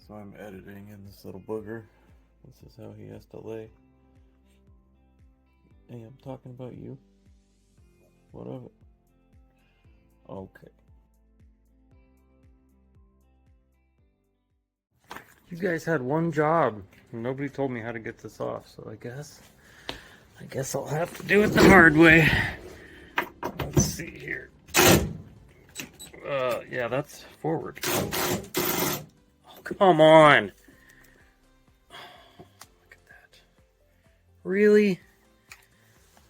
So I'm editing in this little booger. This is how he has to lay. Hey, I'm talking about you. What of it? Okay. You guys had one job. Nobody told me how to get this off, so I guess I'll have to do it the hard way. Let's see here. Yeah, that's forward. Oh, come on. Look at that. Really?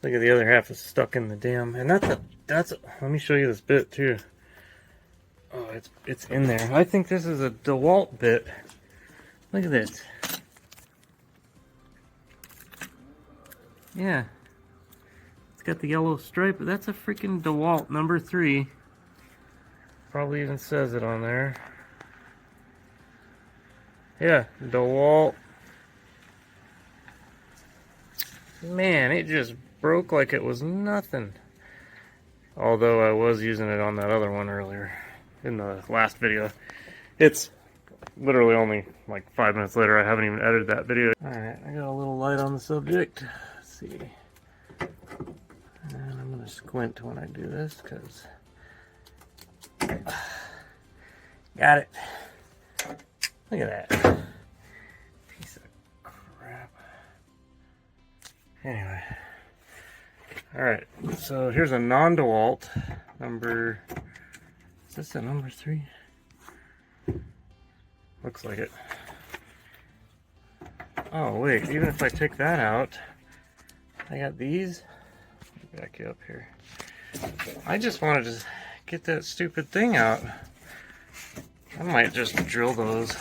Look at the other half is stuck in the damn, and let me show you this bit too. Oh, it's in there. I think this is a DeWalt bit. Look at this. Yeah. It's got the yellow stripe, but that's a freaking DeWalt number 3. Probably even says it on there. Yeah, DeWalt. Man, it just broke like it was nothing. Although I was using it on that other one earlier in the last video. It's literally only like 5 minutes later. I haven't even edited that video. Alright, I got a little light on the subject. Let's see. And I'm going to squint when I do this because... Got it. Look at that. Piece of crap. Anyway. Alright, so here's a non-DeWalt number... Is this a number 3? Looks like it. Oh wait, even if I take that out, I got these. Let me back you up here. I just wanted to get that stupid thing out. I might just drill those.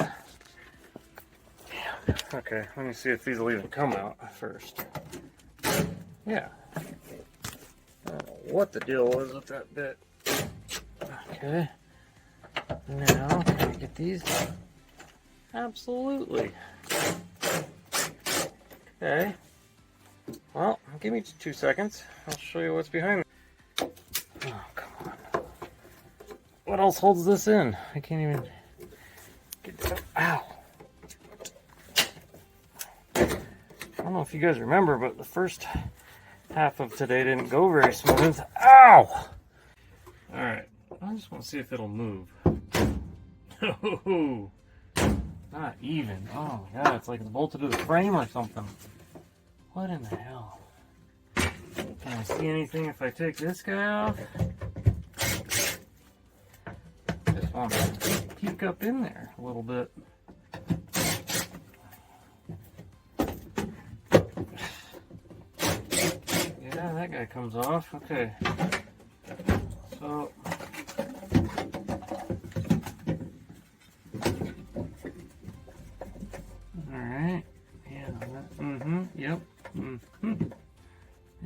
Damn. Okay, let me see if these will even come out first. Yeah. I don't know what the deal was with that bit. Okay. Now, can I get these? Absolutely. Okay. Well, give me 2 seconds. I'll show you what's behind me. Oh, come on. What else holds this in? I can't even get that. Ow. I don't know if you guys remember, but the first half of today didn't go very smooth. Ow! Alright. I just want to see if it'll move. Oh, not even. Oh my god, it's like it's bolted to the frame or something. What in the hell? Can I see anything if I take this guy off? Just want to peek up in there a little bit. Yeah, that guy comes off. Okay. So... Alright. Yeah. Yep.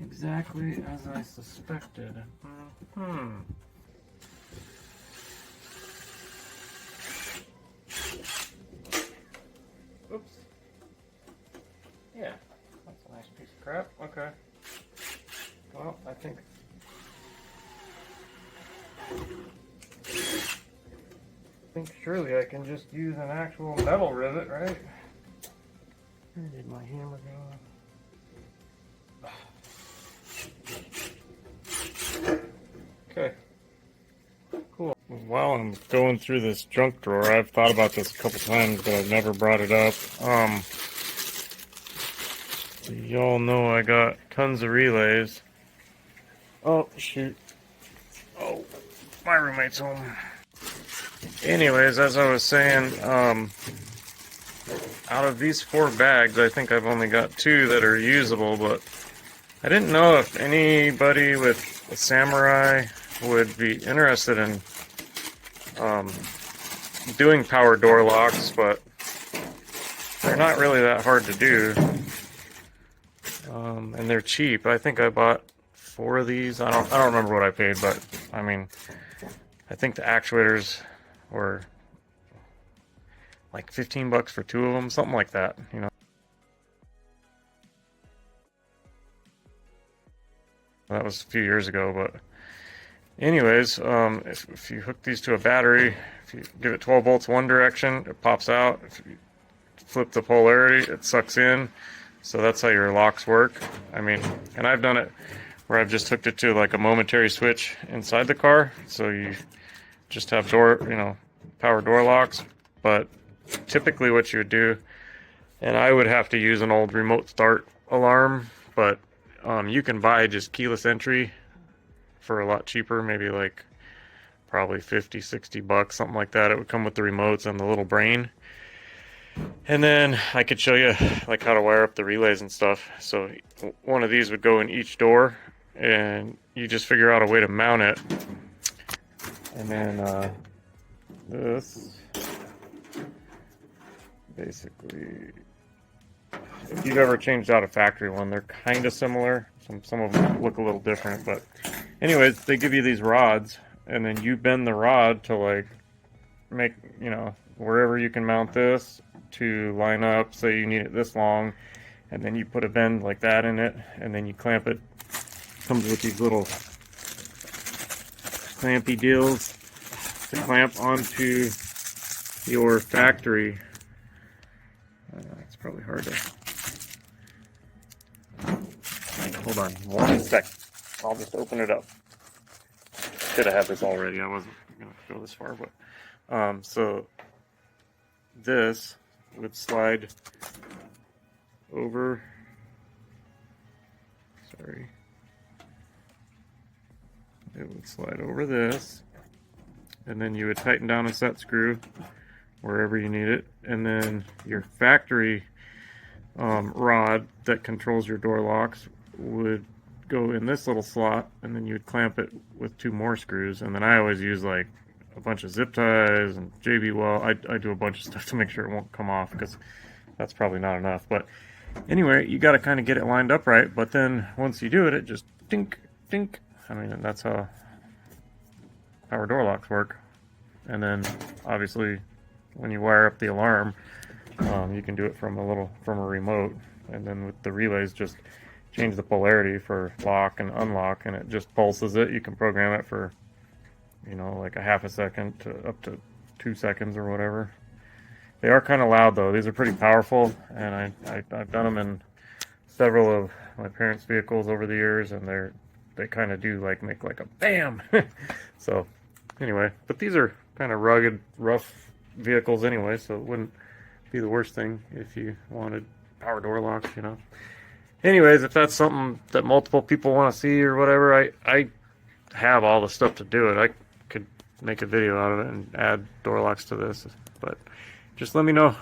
Exactly as I suspected. Oops. Yeah. That's a nice piece of crap. Okay. Well, I think surely I can just use an actual metal rivet, right? Where did my hammer go? Okay. Cool. While I'm going through this junk drawer, I've thought about this a couple times, but I've never brought it up. Y'all know I got tons of relays. Oh, shoot. Oh, my roommate's home. Anyways, as I was saying, out of these 4 bags, I think I've only got 2 that are usable, but I didn't know if anybody with a Samurai would be interested in doing power door locks, but they're not really that hard to do, and they're cheap. I think I bought 4 of these. I don't remember what I paid, but I mean, I think the actuators were like $15 for 2 of them, something like that, you know. That was a few years ago, but Anyways, if you hook these to a battery, if you give it 12 volts one direction, it pops out. If you flip the polarity, it sucks in. So that's how your locks work. I mean, and I've done it where I've just hooked it to like a momentary switch inside the car. So you just have power door locks. But typically what you would do, and I would have to use an old remote start alarm, but you can buy just keyless entry for a lot cheaper, maybe like probably 50, 60 bucks, something like that. It would come with the remotes and the little brain. And then I could show you like how to wire up the relays and stuff. So one of these would go in each door, and you just figure out a way to mount it. And then this basically, if you've ever changed out a factory one, they're kind of similar. Some of them look a little different, but anyways, they give you these rods, and then you bend the rod to like make, wherever you can mount this to line up. Say you need it this long, and then you put a bend like that in it, and then you clamp it. Comes with these little clampy deals to clamp onto your factory. It's probably hard to. Hold on 1 sec. I'll just open it up. Should have had this already. I wasn't going to go this far, but so this would slide over. Sorry. It would slide over this, and then you would tighten down a set screw wherever you need it, and then your factory rod that controls your door locks would go in this little slot, and then you would clamp it with 2 more screws. And then I always use like a bunch of zip ties and JB Weld. I do a bunch of stuff to make sure it won't come off, because that's probably not enough. But anyway, you got to kind of get it lined up right. But then once you do it, it just dink, dink. I mean, that's how power door locks work. And then obviously when you wire up the alarm, you can do it from a remote. And then with the relays, just change the polarity for lock and unlock, and it just pulses it. You can program it for, like a half a second to up to 2 seconds or whatever. They are kind of loud though. These are pretty powerful, and I've done them in several of my parents' vehicles over the years, and they kind of do like make like a bam. So anyway, but these are kind of rugged, rough vehicles anyway, so it wouldn't be the worst thing if you wanted power door locks, Anyways, if that's something that multiple people want to see or whatever, I have all the stuff to do it. I could make a video out of it and add door locks to this, but just let me know.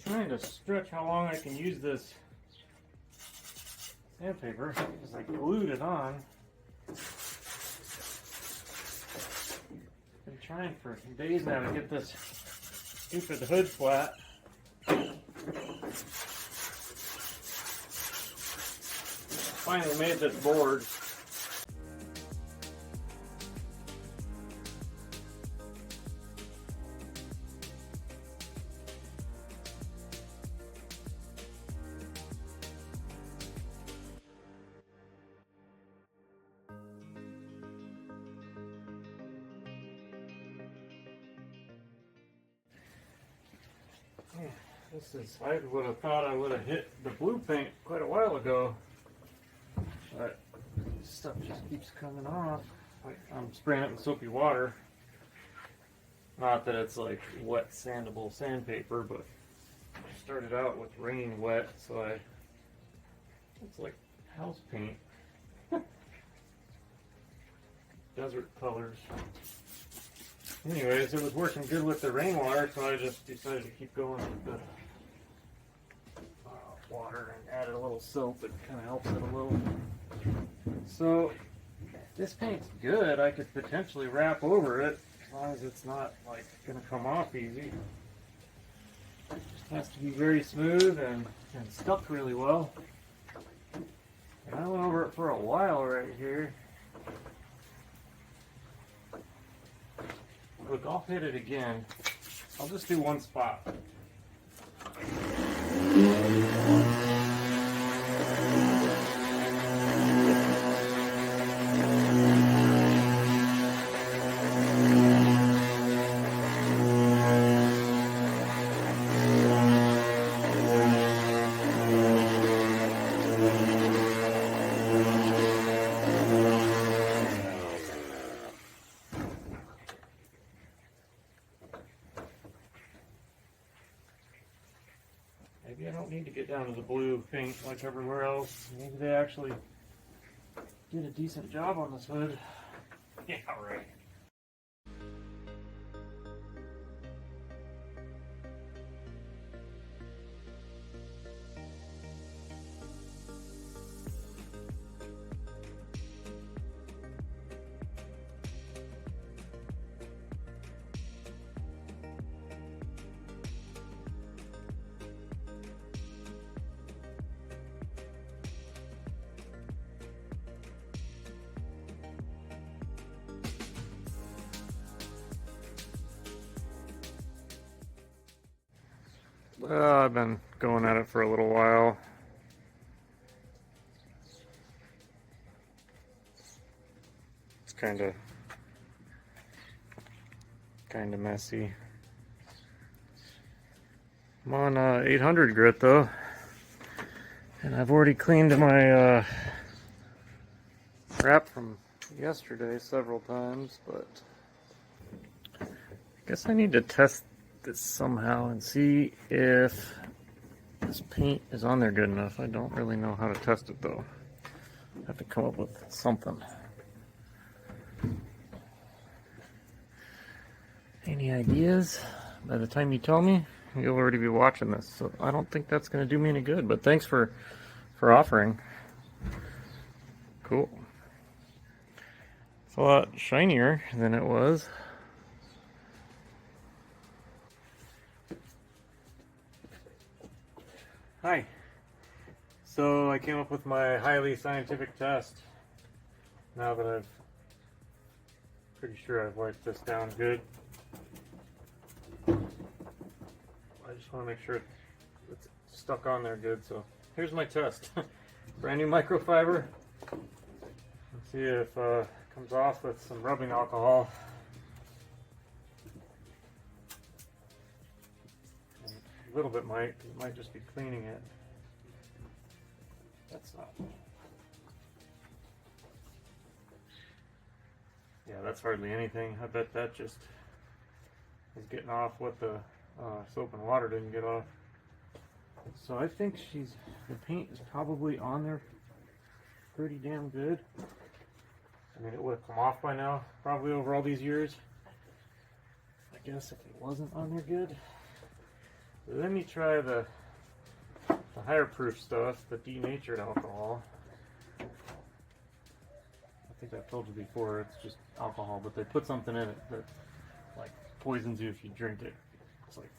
Trying to stretch how long I can use this sandpaper because I glued it on. Been trying for days now to get this stupid hood flat. Finally made this board. I would have thought I would have hit the blue paint quite a while ago, but this stuff just keeps coming off. I'm spraying it with soapy water. Not that it's like wet sandable sandpaper, but I started out with rain wet, so it's like house paint. Desert colors. Anyways, it was working good with the rainwater, so I just decided to keep going with the water and added a little soap. It kind of helps it a little. So this paint's good. I could potentially wrap over it as long as it's not like gonna come off easy. has to be very smooth and stuck really well. And I went over it for a while right here. Look, I'll hit it again. I'll just do one spot. Maybe I don't need to get down to the blue paint like everywhere else. Maybe they actually did a decent job on this hood. Yeah, right. Well, I've been going at it for a little while. It's kind of messy. I'm on 800 grit though, and I've already cleaned my wrap from yesterday several times, but I guess I need to test this somehow and see if this paint is on there good enough. I don't really know how to test it though. I have to come up with something. Any ideas? By the time you tell me, you'll already be watching this, so I don't think that's going to do me any good, but thanks for offering. Cool. It's a lot shinier than it was. Hi. So I came up with my highly scientific test. Now that I've pretty sure I've wiped this down good. I just want to make sure it's stuck on there good. So here's my test. Brand new microfiber. Let's see if it comes off with some rubbing alcohol. A little bit might, because it might just be cleaning it. That's not. Yeah, that's hardly anything. I bet that just is getting off what the soap and water didn't get off. So I think the paint is probably on there pretty damn good. I mean, it would have come off by now, probably over all these years. I guess if it wasn't on there good. Let me try the higher proof stuff, the denatured alcohol. I think I've told you before, it's just alcohol, but they put something in it that like poisons you if you drink it. It's like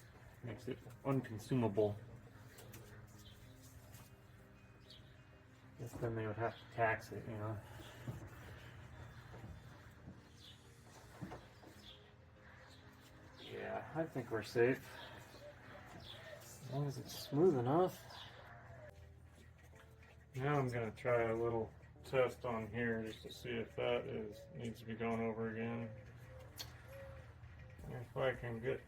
makes it unconsumable. Guess then they would have to tax it, you know. Yeah, I think we're safe. As long as it's smooth enough. Now I'm going to try a little test on here just to see if that needs to be gone over again. And if I can get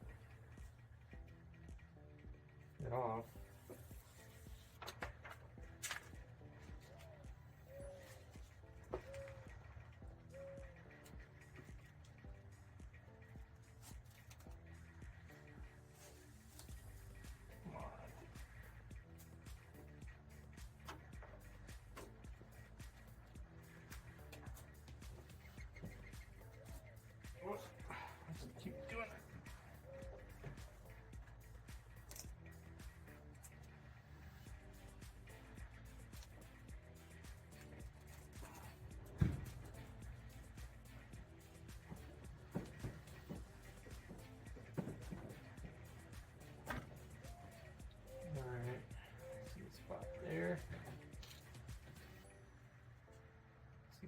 it off. Keep doing it.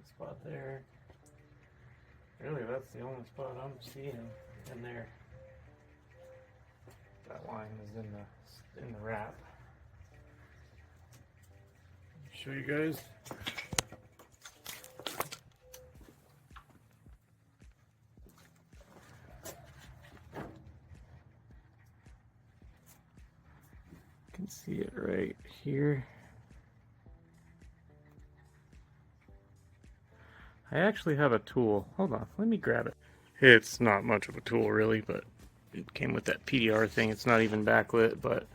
spot there. Really, that's the only spot I'm seeing in there. That line is in the wrap. Show you guys. You can see it right here. I actually have a tool. Hold on, let me grab it. It's not much of a tool really, but it came with that PDR thing. It's not even backlit, but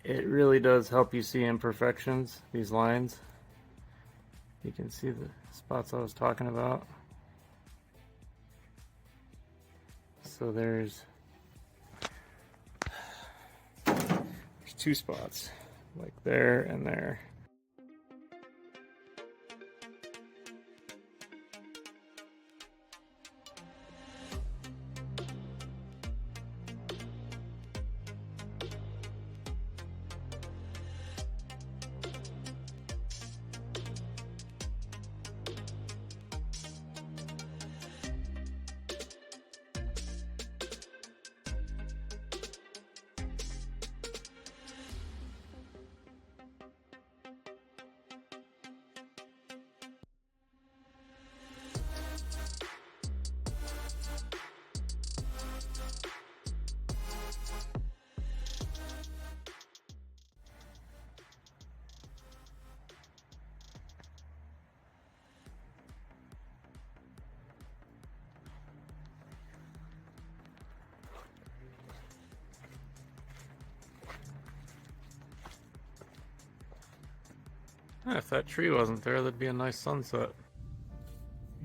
it really does help you see imperfections, these lines. You can see the spots I was talking about. So there's two spots, like there and there. If that tree wasn't there, that'd be a nice sunset.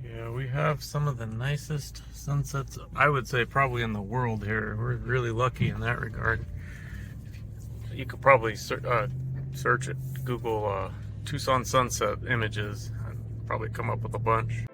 Yeah, we have some of the nicest sunsets, I would say, probably in the world here. We're really lucky in that regard. You could probably search it, Google Tucson sunset images, and probably come up with a bunch.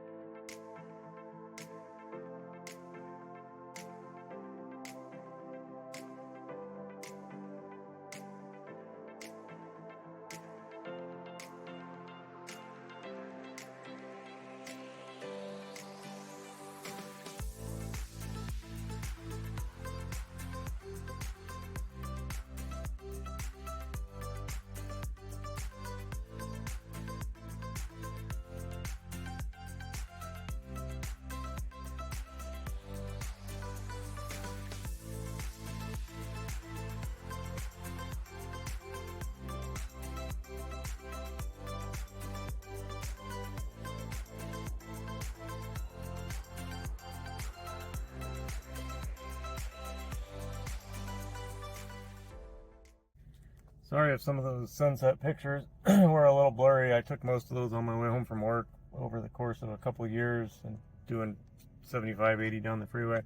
Sorry if some of those sunset pictures were a little blurry. I took most of those on my way home from work over the course of a couple of years and doing 75, 80 down the freeway.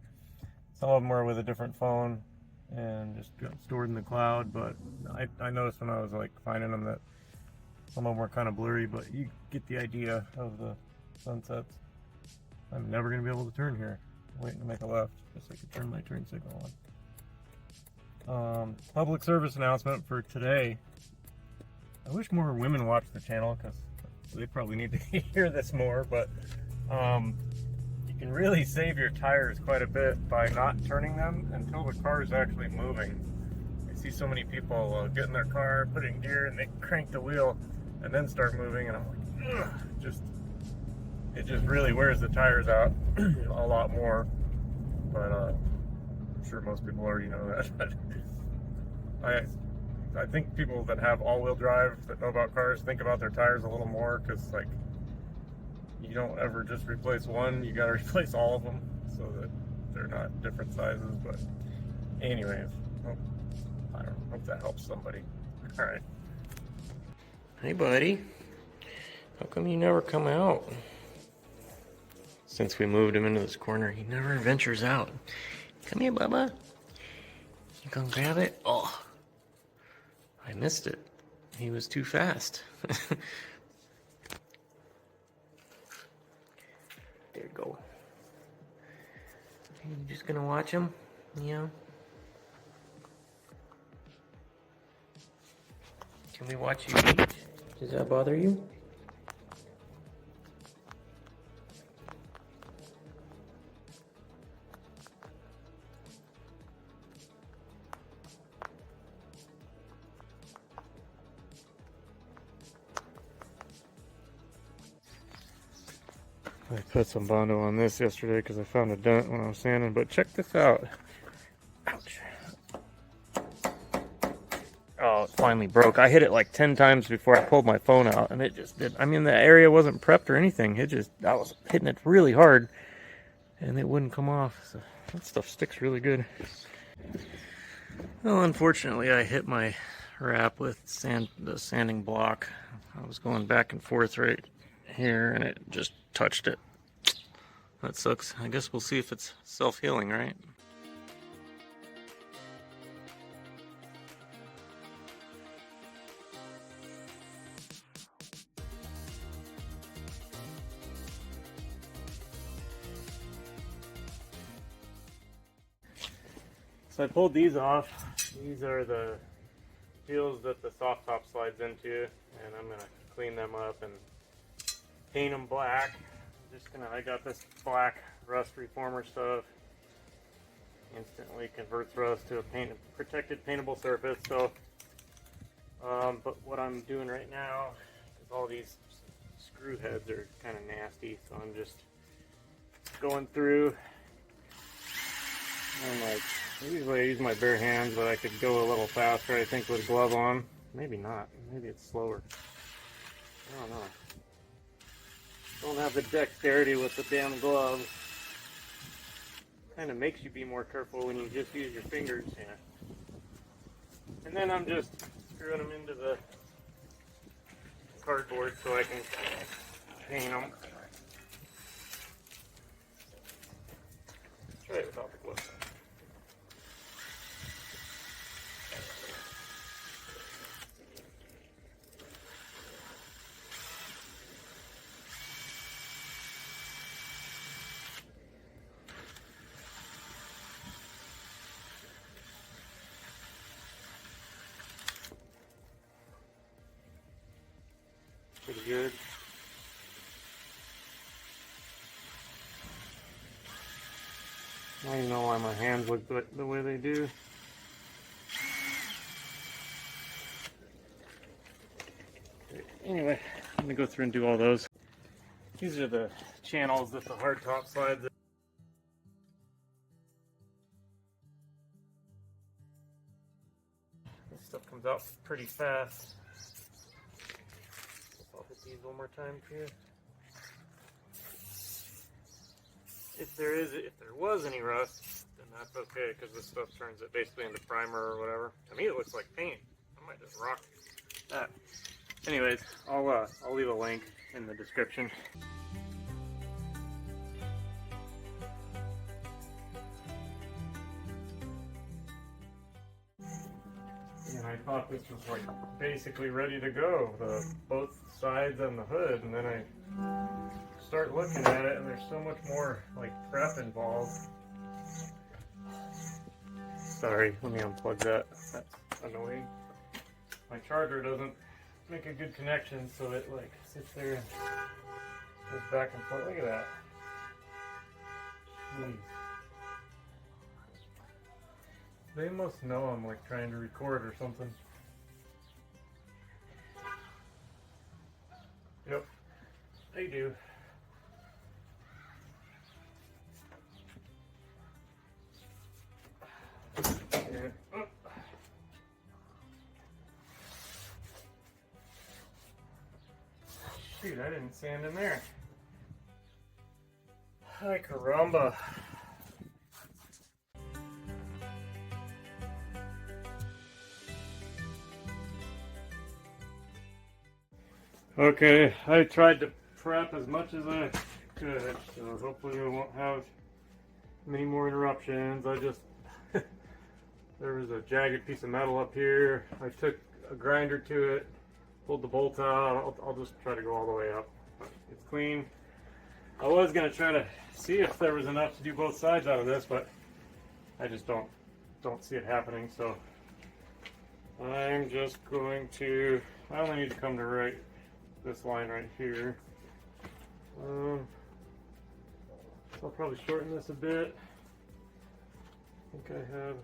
Some of them were with a different phone and just got stored in the cloud, but I noticed when I was like finding them that some of them were kind of blurry, but you get the idea of the sunsets. I'm never going to be able to turn here. I'm waiting to make a left just so I can turn my turn signal on. Public service announcement for today. I wish more women watch the channel because they probably need to hear this more, but you can really save your tires quite a bit by not turning them until the car is actually moving. I see so many people get in their car, put it in gear, and they crank the wheel and then start moving, and I'm like, ugh, it just really wears the tires out a lot more. But I'm sure most people already know that. But I think people that have all-wheel drive that know about cars think about their tires a little more, because like you don't ever just replace one, you got to replace all of them so that they're not different sizes. But anyways, I don't know, hope that helps somebody. All right. Hey buddy, how come you never come out? Since we moved him into this corner, he never ventures out. Come here, Bubba. You gonna grab it? Oh, I missed it. He was too fast. There you go. You just gonna watch him? Yeah. Can we watch you eat? Does that bother you? I put some Bondo on this yesterday because I found a dent when I was sanding, but check this out. Ouch. Oh, it finally broke. I hit it like 10 times before I pulled my phone out, and it just did. I mean, the area wasn't prepped or anything. I was hitting it really hard, and it wouldn't come off. So that stuff sticks really good. Well, unfortunately, I hit my wrap with the sanding block. I was going back and forth right here, and it just touched it. That sucks. I guess we'll see if it's self-healing, right? So I pulled these off. These are the seals that the soft top slides into, and I'm gonna clean them up and paint them black. I got this black rust reformer stuff. Instantly converts rust to a protected paintable surface. So, but what I'm doing right now is all these screw heads are kind of nasty, so I'm just going through. I'm like, usually I use my bare hands, but I could go a little faster, I think, with a glove on. Maybe not. Maybe it's slower. I don't know. Don't have the dexterity with the damn glove. Kind of makes you be more careful when you just use your fingers. Yeah. And then I'm just screwing them into the cardboard so I can paint them. Try it without the glove. Pretty good. I don't even know why my hands look the way they do. Anyway, I'm gonna go through and do all those. These are the channels that the hardtop slides. This stuff comes out pretty fast. I'll hit these one more time for you. If there was any rust, then that's okay because this stuff turns it basically into primer or whatever. To me, it looks like paint. I might just rock that. Anyways, I'll leave a link in the description. And I thought this was like basically ready to go, both sides and the hood, and then I start looking at it and there's so much more like prep involved. Sorry, let me unplug that. That's annoying. My charger doesn't make a good connection, so it like sits there and goes back and forth. Look at that. Jeez. They must know I'm like trying to record or something. Yep, they do. And, oh. Shoot, I didn't sand in there. Ay caramba. Okay, I tried to prep as much as I could, so hopefully we won't have many more interruptions. There was a jagged piece of metal up here. I took a grinder to it, pulled the bolts out. I'll just try to go all the way up. It's clean. I was gonna try to see if there was enough to do both sides out of this, but I just don't see it happening. So I'm just going to. I only need to come to this line right here. So I'll probably shorten this a bit. I think I have.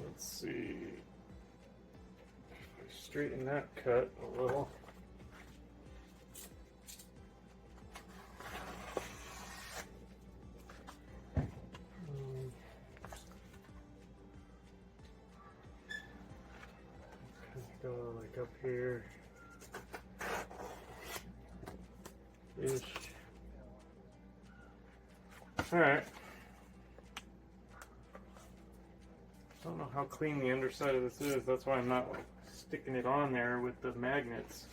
Let's see. If I straighten that cut a little. Go like up here. Ish. Alright. I don't know how clean the underside of this is. That's why I'm not like sticking it on there with the magnets.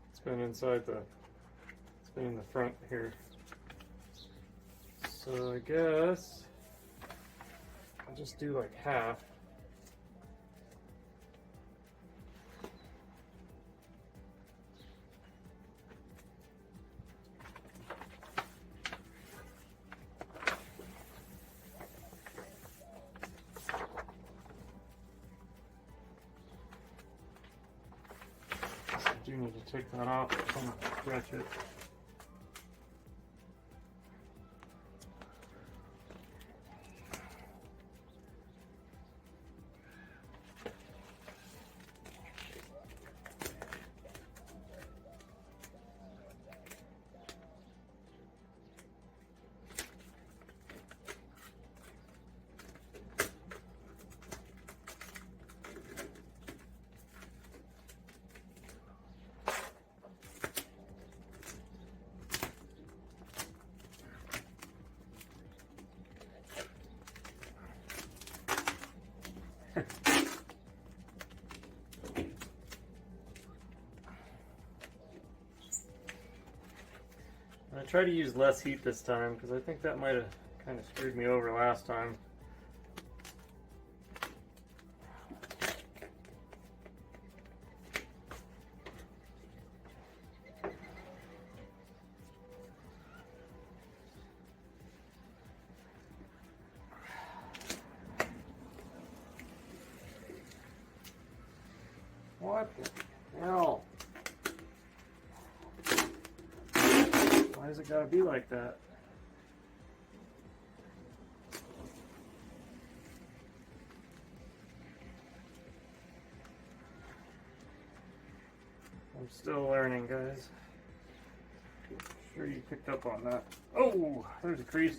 It's been inside the, it's been in the front here. So I guess I'll just do like half. I do need to take that off. I'm going to stretch it. I try to use less heat this time because I think that might have kind of screwed me over last time. What the hell? Why does it gotta be like that? I'm still learning, guys. Sure you picked up on that. Oh, there's a crease.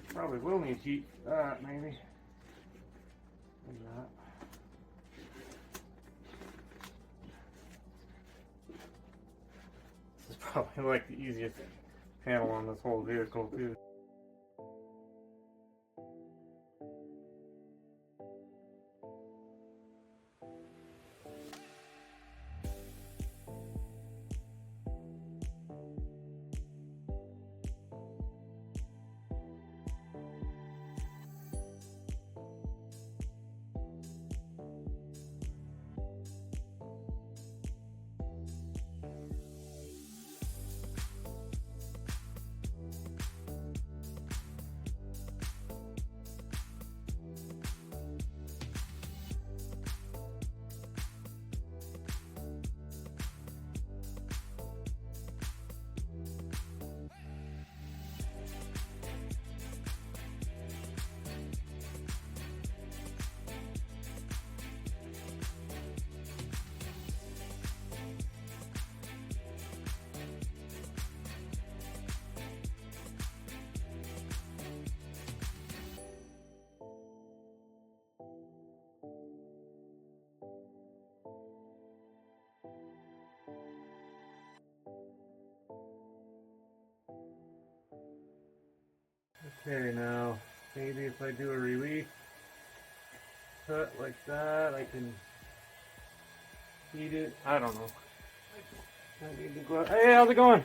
Probably will need heat for that, maybe. There's that. This is probably like the easiest panel on this whole vehicle, too. Okay, now maybe if I do a relief cut like that, I can heat it. I don't know. I need to go out. Hey, how's it going?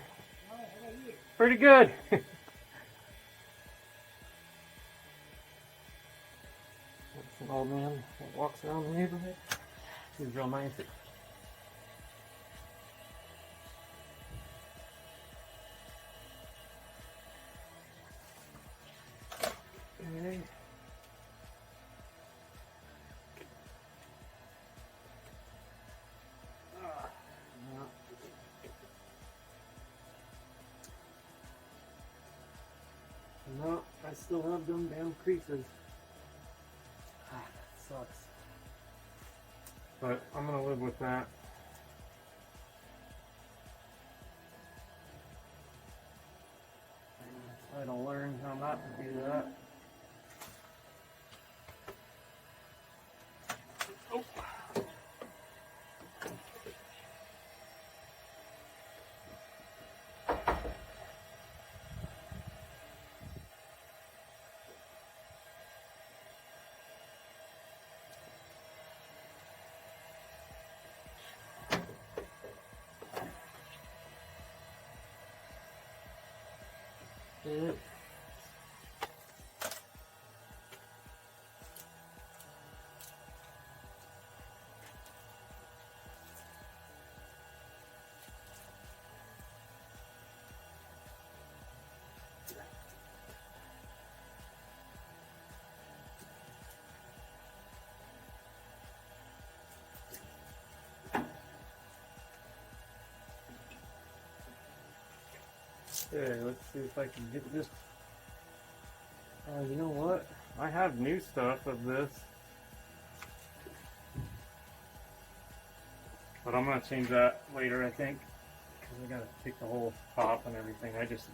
Pretty good. That's an old man that walks around the neighborhood. He's real nice. Okay. No, I still have them damn creases. Ah, that sucks. But I'm gonna live with that. I don't learn how not to do that. it. Okay, let's see if I can get this. You know what? I have new stuff of this, but I'm gonna change that later, I think, because I gotta take the whole top and everything. If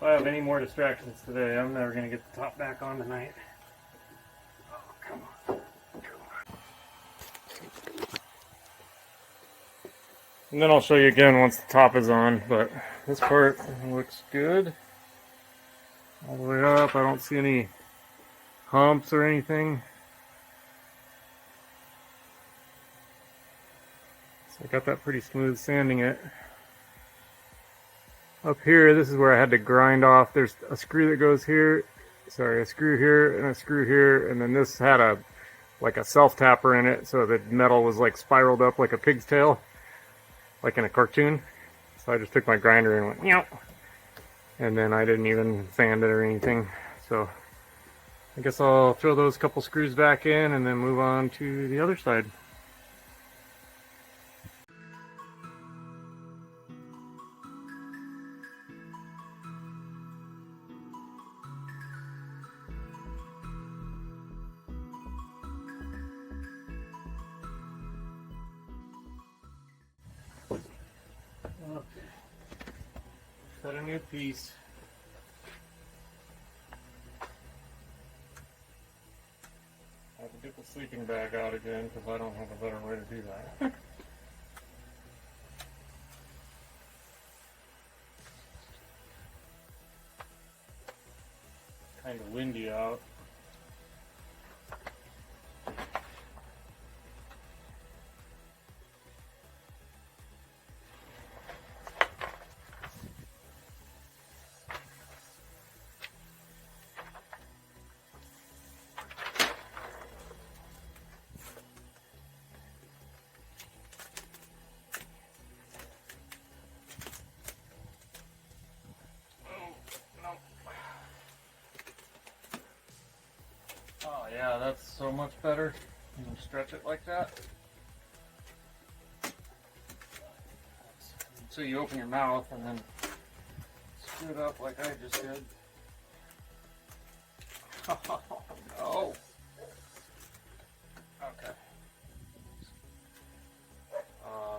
I have any more distractions today, I'm never gonna get the top back on tonight. Oh, come on. And then I'll show you again once the top is on, but this part looks good. All the way up, I don't see any humps or anything. So I got that pretty smooth sanding it. Up here, this is where I had to grind off. There's a screw that goes here. Sorry, a screw here and a screw here, and then this had a self-tapper in it, so the metal was like spiraled up like a pig's tail, like in a cartoon. So I just took my grinder and went, meow. And then I didn't even sand it or anything. So I guess I'll throw those couple screws back in and then move on to the other side. Got a new piece. I have to get the sleeping bag out again because I don't have a better way to do that. Kind of windy out. Oh yeah, that's so much better. You can stretch it like that. So you open your mouth and then screw it up like I just did. Oh no. Okay.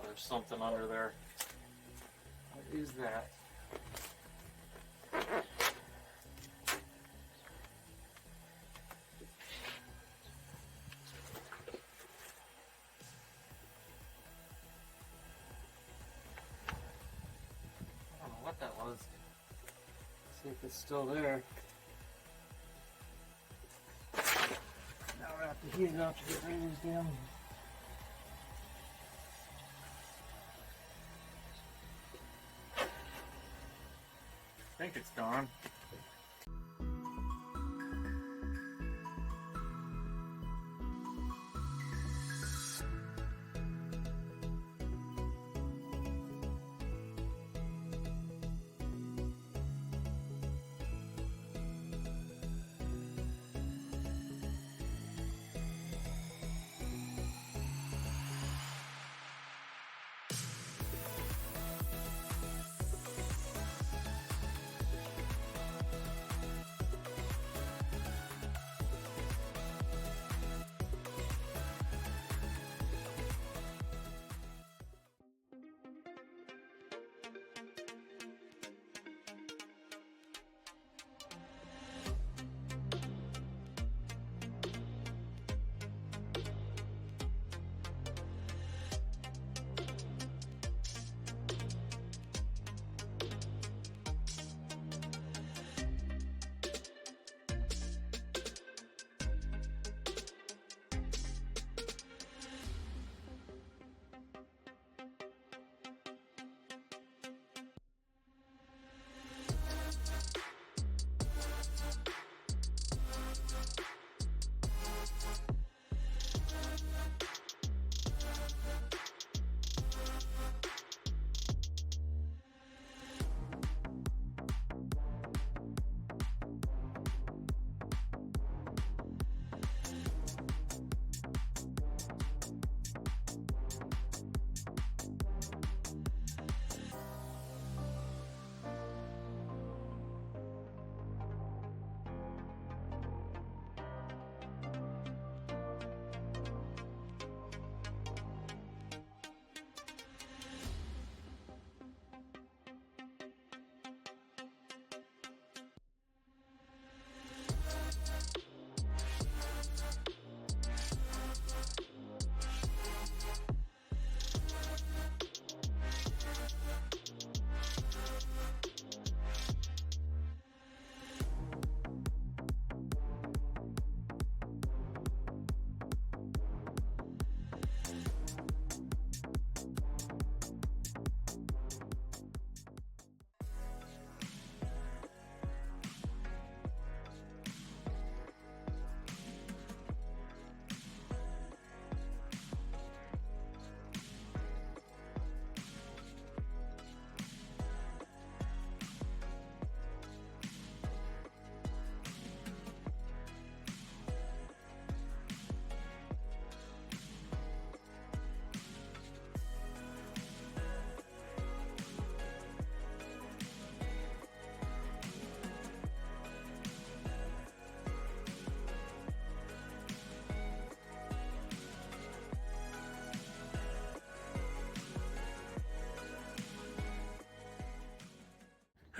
There's something under there. What is that? What that was. See if it's still there. Now we have to heat it up to get rid of these damn. I think it's gone.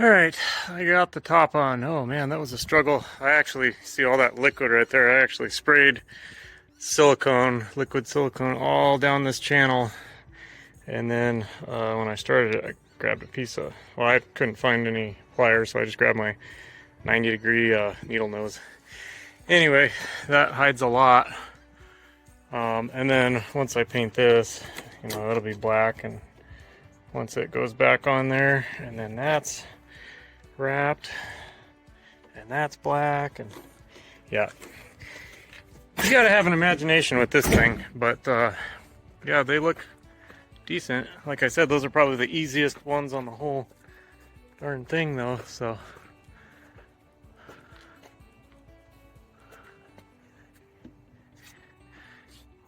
All right, I got the top on. Oh man, that was a struggle. I actually see all that liquid right there. I actually sprayed silicone, liquid silicone, all down this channel. And then when I started it, I grabbed a piece of, well, I couldn't find any pliers, so I just grabbed my 90-degree needle nose. Anyway, that hides a lot. And then once I paint this, you know, it'll be black, and once it goes back on there, and then that's wrapped, and that's black, and yeah. You gotta have an imagination with this thing, but yeah, they look decent. Like I said, those are probably the easiest ones on the whole darn thing though, so.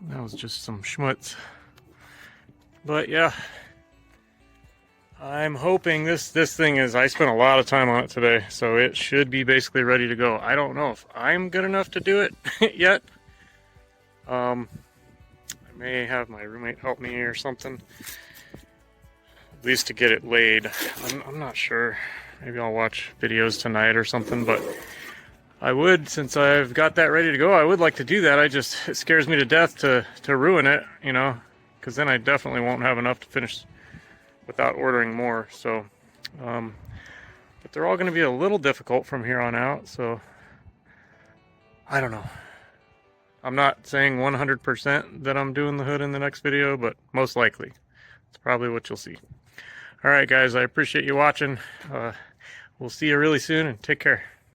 That was just some schmutz. But yeah, I'm hoping this thing is, I spent a lot of time on it today, so it should be basically ready to go. I don't know if I'm good enough to do it yet. I may have my roommate help me or something, at least to get it laid. I'm not sure. Maybe I'll watch videos tonight or something, but I would, since I've got that ready to go, I would like to do that. It scares me to death to ruin it, you know, because then I definitely won't have enough to finish without ordering more. So, but they're all going to be a little difficult from here on out, so I don't know. I'm not saying 100% that I'm doing the hood in the next video, but most likely. It's probably what you'll see. All right, guys, I appreciate you watching. We'll see you really soon, and take care.